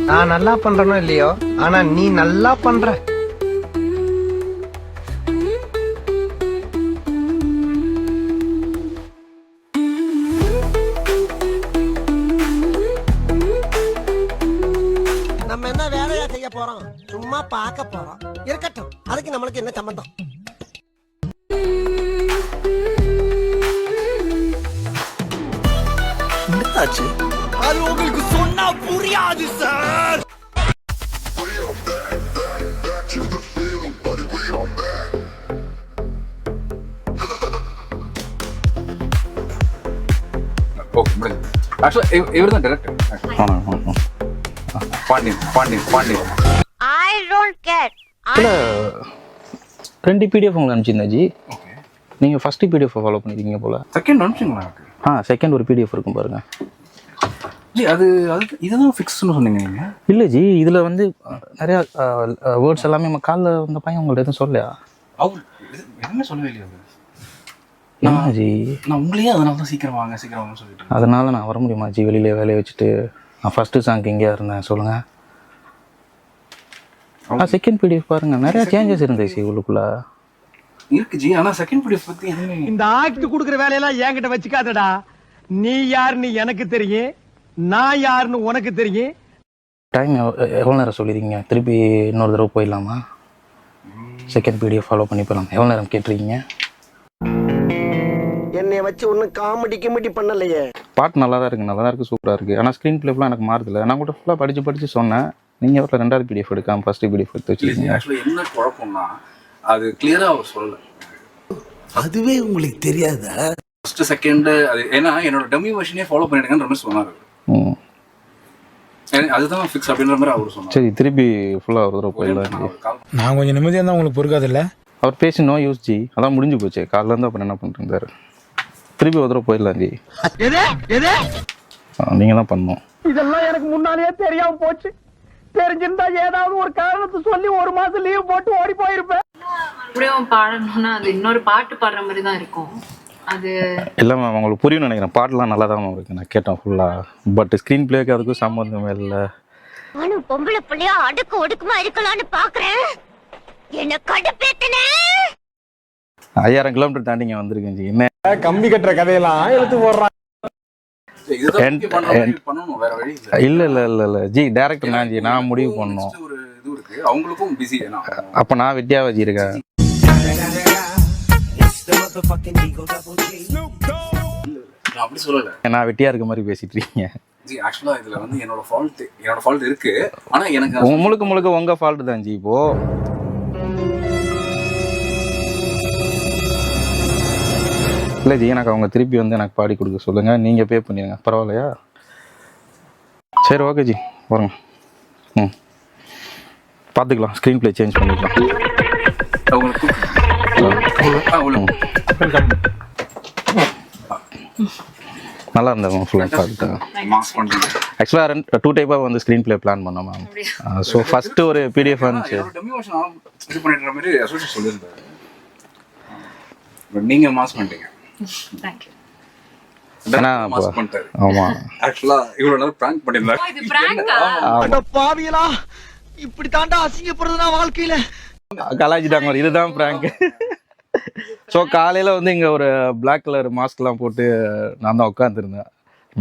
நான் நல்லா பண்றனோ இல்லையோ, ஆனா நீ நல்லா பண்ற. நம்ம என்ன வேலையா செய்ய போறோம்? சும்மா பார்க்க போறோம். இருக்கட்டும், அதுக்கு நம்மளுக்கு என்ன சம்பந்தம்? என்னாச்சு? அது உங்களுக்கு சொன்னா புரியாது சார். இவர் தான் director. Pandian I don't care. ரெண்டு பிடிஎஃப் உங்களுக்கு அனுப்பிச்சிருந்தேன் ஜி. நீங்கள் ஃபஸ்ட்டு பிடிஎஃப் ஃபாலோ பண்ணிருக்கீங்க போல். செகண்ட் அனுப்பிச்சிங்களா? செகண்ட் ஒரு பிடிஎஃப் இருக்கும் பாருங்கள் ஜி. அது இதுதான் ஃபிக்ஸ்னு சொன்னீங்க நீங்கள். இல்லை ஜி, இதில் வந்து நிறையா வேர்ட்ஸ் எல்லாமே நம்ம காலில் வந்த பையன் உங்கள்ட்ட எதுவும் சொல்லலையா? அவர் என்ன சொல்லவே இல்லையா? என்ன ஜி, நான் உங்களையே அதனால தான் சீக்கிரம் வாங்க சொல்லிட்டு. அதனால் நான் வர முடியுமா ஜி? வெளியில வேலையை வச்சுட்டு நான் ஃபஸ்ட்டு சாங்க்கு எங்கேயா இருந்தேன் சொல்லுங்கள். செகண்ட் பிடிஎஃப் பாருங்கள், நிறையா சேஞ்சஸ் இருந்துச்சு ஜி உள்ளுக்குள்ளே. இருக்கு ஜி, ஆனால் செகண்ட் பிடிஎஃப் பற்றி எதுவுமே. இந்த ஆக்ட் குடுக்குற வேலையெல்லாம் என்கிட்ட வச்சுக்காதடா. நீ யாருன்னு எனக்கு தெரியும், நான் யாருன்னு உனக்கு தெரியும். டைம் எவ்வளோ நேரம் சொல்லியிருக்கீங்க? திருப்பி இன்னொரு தடவை போயிடலாமா? செகண்ட் பிடிஎஃப் ஃபாலோ பண்ணி போகலாம். எவ்வளோ நேரம் கேட்டிருக்கீங்க? என்னைய வச்சு ஒன்னும் காமெடி பண்ணலையே. பாட்டு நல்லா தான் இருக்குது, சூப்பராக இருக்குது. ஆனால் ஸ்க்ரீன் பிளேலாம் எனக்கு மாறுதில்லை. நான் கூட ஃபுல்லாக படித்து சொன்னேன். நீங்கள் எவ்வளோ ரெண்டாவது பிடிஎஃப் எடுக்காமல் ஃபஸ்ட்டு பிடிஎஃப் எடுத்து வச்சுருக்கீங்க. ஆக்சுவலி என்ன குழப்பம்னா, அது கிளியராக அவர் சொல்லலை. அதுவே உங்களுக்கு தெரியாதா? ஃபர்ஸ்ட் செகண்ட் அது ஏன்னா என்னோட டம்மி வெர்ஷனே ஃபாலோ பண்ணிடுங்கன்ற மாதிரி சொன்னார். அதுதான் ஃபிக்ஸ் அப்படின்ற மாதிரி அவர் சொன்னார். சரி, திருப்பி ஃபுல்லாக ஒரு தடவை போயிடலாம். நான் கொஞ்சம் நிம்மதியாக இருந்தால் உங்களுக்கு பொறுக்காதில்ல. அவர் பேசி நோ யூஸ் ஜி, அதான் முடிஞ்சு போச்சு. காலையிலேருந்து அப்புறம் என்ன பண்ணிருந்தாரு? திருப்பி ஒரு தடவை போயிடலாம் ஜி. நீங்கள் தான் பண்ணணும். இதெல்லாம் எனக்கு முன்னாலேயே தெரியாம போச்சு. தெரிஞ்சிருந்தா ஏதாவது ஒரு காரணத்தை சொல்லி ஒரு மாசம் லீவ் போட்டு ஓடி போயிருப்பேன். அப்படியும் பாடணும்னா அது இன்னொரு பாட்டு பாடுற மாதிரி தான் இருக்கும். அது இல்லை மேம், உங்களுக்கு புரியும் நினைக்கிறேன். பாட்டெலாம் நல்லா தான் இருக்கு, நான் கேட்டேன் ஃபுல்லாக. பட் ஸ்க்ரீன் பிளேக்கு அதுக்கும் சம்மந்தமே இல்லை. நானும் பொம்பளை பிள்ளையா அடுக்கு ஒடுக்குமா இருக்கலாம்னு பாக்குறேன். என்ன கடுப்பேத்தனே. 5000 கிலோமீட்டர் தாண்டி இங்கே வந்திருக்கேன் ஜி. என்ன கம்பி கட்டுற கதையெல்லாம் எழுத்து போடுறான். இல்லை ஜி, டேரக்டர் நான் ஜி, நான் முடிவு பண்ணணும். அவங்களுக்கும் பிஸி. அப்போ நான் வெட்டியாக வச்சு இருக்கேன். அப்படி சொல்லலை, நான் வெட்டியாக இருக்க மாதிரி பேசிட்டு இருக்கீங்க. ஆக்சுவலா இதுல வந்து என்னோட ஃபால்ட் இருக்கு. ஆனா எனக்கு முழுக்க உங்க ஃபால்ட் தான் ஜி. இப்போ இல்லை ஜி, எனக்கு அவங்க திருப்பி வந்து எனக்கு பாடி கொடுக்க சொல்லுங்க. நீங்க பே பண்ணிடுங்க, பரவாயில்லையா? சரி, ஓகே ஜி, வரங்க. பார்த்துக்கலாம், ஸ்க்ரீன் பிளே சேஞ்ச் பண்ணிக்கலாம். நல்லா இருந்தாங்க ஃபுல்லாக பார்த்துட்டேன். ஆக்சுவலாக 2 டைப்பாக வந்து ஸ்க்ரீன் பிளே பிளான் பண்ணோம் மேம். ஸோ ஃபஸ்ட்டு ஒரு பிடிஎஃப் வந்துச்சு. நீங்கள் மாஸ் பண்ணிட்டீங்க. ஆமாம், ஆக்சுவலாக இவ்வளோ நேரம் ப்ராங்க் பண்ணியிருந்தாங்க. பாவியலா, இப்படி தாண்டா அசிங்கப்படுறதுனா வாழ்க்கையில. கலாய்ச்சிட்டாங்க. இதுதான் ப்ராங்க். ஸோ காலையில் வந்து இங்கே ஒரு பிளாக் கலர் மாஸ்க்லாம் போட்டு நான் தான் உட்காந்துருந்தேன்.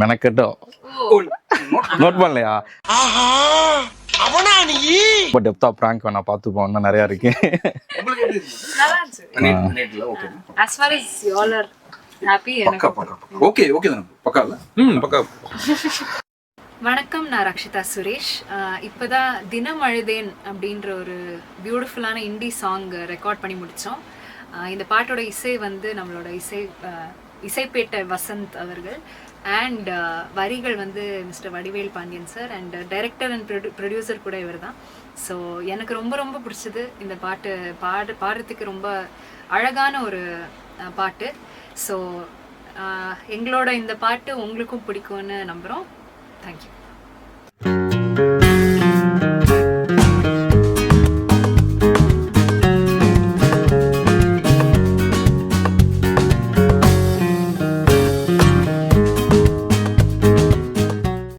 மெனக்கட்டும் நோட் பண்ணலையா? இப்போ டெப்தா ப்ராங்க் வேணா பார்த்துப்போம், இன்னும் நிறையா இருக்கு. வணக்கம், நான் ரக்ஷிதா சுரேஷ். இப்போதான் தினம் அழுதேன் அப்படின்ற ஒரு பியூட்டிஃபுல்லான இண்டி சாங் ரெக்கார்ட் பண்ணி முடித்தோம். இந்த பாட்டோட இசை வந்து நம்மளோட இசைப்பேட்டை வசந்த் அவர்கள், அண்ட் வரிகள் வந்து mister Vadivel Pandian sir, and director and producer கூட இவர் தான். ஸோ எனக்கு ரொம்ப ரொம்ப பிடிச்சது இந்த பாட்டு. பாடுறதுக்கு ரொம்ப அழகான ஒரு பாட்டு. ஸோ எங்களோட இந்த பாட்டு உங்களுக்கும் பிடிக்கும்னு நம்புகிறோம். தேங்க்யூ.